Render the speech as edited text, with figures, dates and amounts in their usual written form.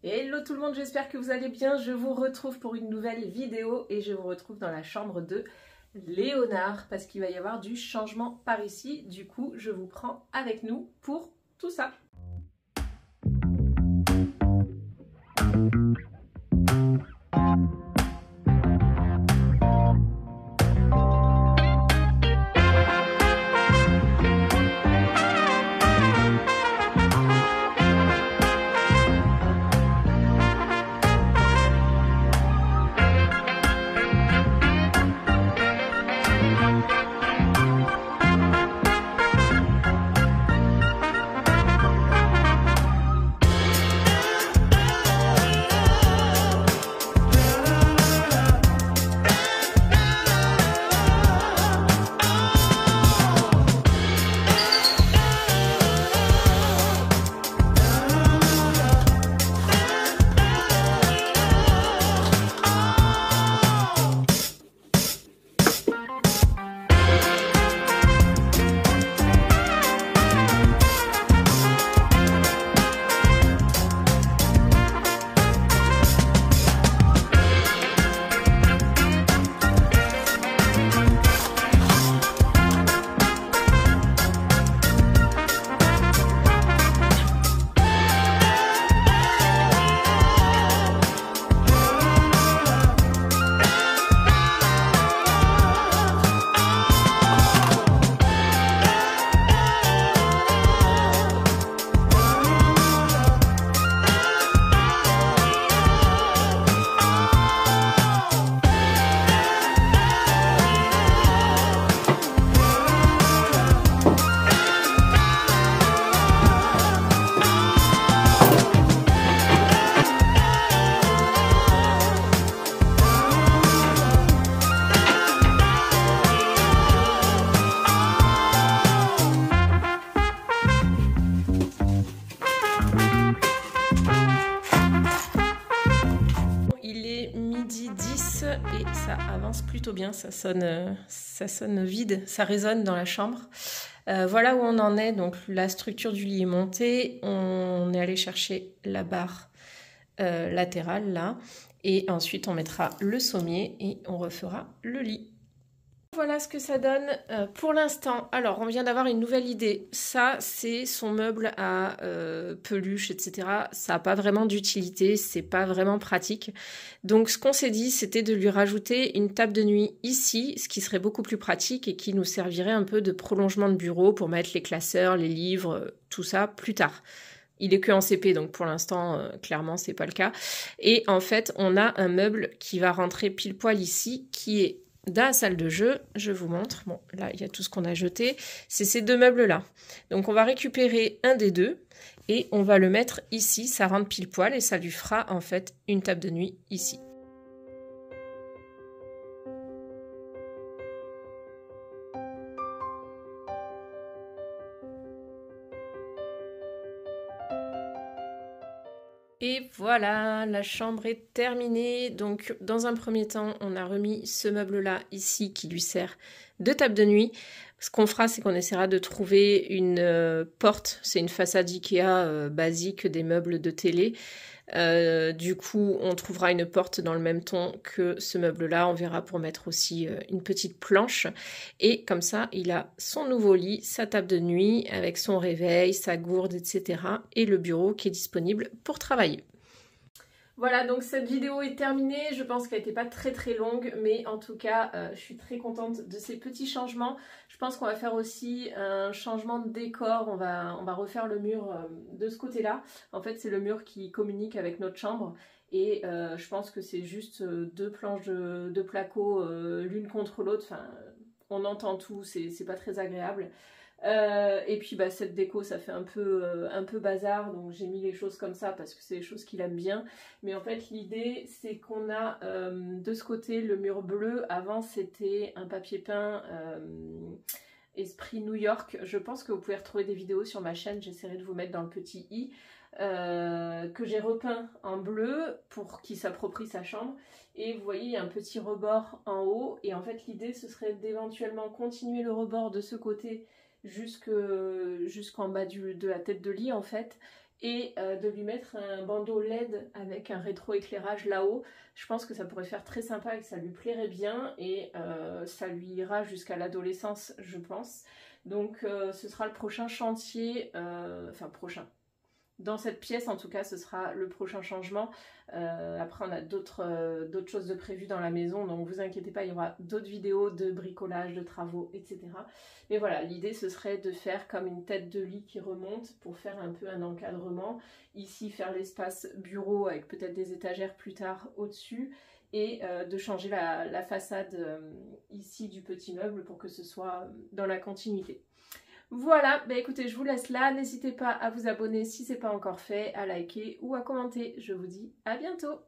Hello tout le monde, j'espère que vous allez bien. Je vous retrouve pour une nouvelle vidéo et je vous retrouve dans la chambre de Léonard parce qu'il va y avoir du changement par ici. Du coup, je vous prends avec nous pour tout ça. Et ça avance plutôt bien, ça sonne vide, ça résonne dans la chambre. Voilà où on en est, donc la structure du lit est montée, on est allé chercher la barre latérale là, et ensuite on mettra le sommier et on refera le lit. Voilà ce que ça donne pour l'instant. Alors, on vient d'avoir une nouvelle idée. Ça, c'est son meuble à peluche, etc. Ça n'a pas vraiment d'utilité, c'est pas vraiment pratique. Donc, ce qu'on s'est dit, c'était de lui rajouter une table de nuit ici, ce qui serait beaucoup plus pratique et qui nous servirait un peu de prolongement de bureau pour mettre les classeurs, les livres, tout ça plus tard. Il est que en CP, donc pour l'instant, clairement, c'est pas le cas. Et en fait, on a un meuble qui va rentrer pile poil ici, qui est dans la salle de jeu. Je vous montre. Bon, là, il y a tout ce qu'on a jeté. C'est ces deux meubles-là. Donc, on va récupérer un des deux et on va le mettre ici. Ça rentre pile poil et ça lui fera en fait une table de nuit ici. Et voilà, la chambre est terminée. Donc, dans un premier temps, on a remis ce meuble-là ici qui lui sert de table de nuit. Ce qu'on fera, c'est qu'on essaiera de trouver une porte. C'est une façade Ikea basique des meubles de télé. Du coup, on trouvera une porte dans le même ton que ce meuble-là. On verra pour mettre aussi une petite planche. Et comme ça, il a son nouveau lit, sa table de nuit avec son réveil, sa gourde, etc. Et le bureau qui est disponible pour travailler. Voilà, donc cette vidéo est terminée. Je pense qu'elle n'était pas très longue, mais en tout cas, je suis très contente de ces petits changements. Je pense qu'on va faire aussi un changement de décor. On va refaire le mur de ce côté-là. En fait, c'est le mur qui communique avec notre chambre. Et je pense que c'est juste deux planches de placo l'une contre l'autre. Enfin, on entend tout, c'est pas très agréable. Et puis bah, cette déco ça fait un peu bazar, donc j'ai mis les choses comme ça parce que c'est les choses qu'il aime bien. Mais en fait l'idée c'est qu'on a de ce côté le mur bleu. Avant c'était un papier peint Esprit New York. Je pense que vous pouvez retrouver des vidéos sur ma chaîne, j'essaierai de vous mettre dans le petit i. Que j'ai repeint en bleu pour qu'il s'approprie sa chambre. Et vous voyez, il y a un petit rebord en haut. Et en fait, l'idée, ce serait d'éventuellement continuer le rebord de ce côté jusqu'en bas de la tête de lit, en fait. et de lui mettre un bandeau LED avec un rétro-éclairage là-haut. Je pense que ça pourrait faire très sympa et que ça lui plairait bien et ça lui ira jusqu'à l'adolescence, je pense. Donc ce sera le prochain chantier, enfin prochain. Dans cette pièce, en tout cas, ce sera le prochain changement. Après, on a d'autres choses de prévues dans la maison, donc vous inquiétez pas, il y aura d'autres vidéos de bricolage, de travaux, etc. Mais voilà, l'idée, ce serait de faire comme une tête de lit qui remonte pour faire un peu un encadrement. Ici, faire l'espace bureau avec peut-être des étagères plus tard au-dessus. Et de changer la façade ici du petit meuble pour que ce soit dans la continuité. Voilà, bah écoutez, je vous laisse là. N'hésitez pas à vous abonner si ce n'est pas encore fait, à liker ou à commenter. Je vous dis à bientôt.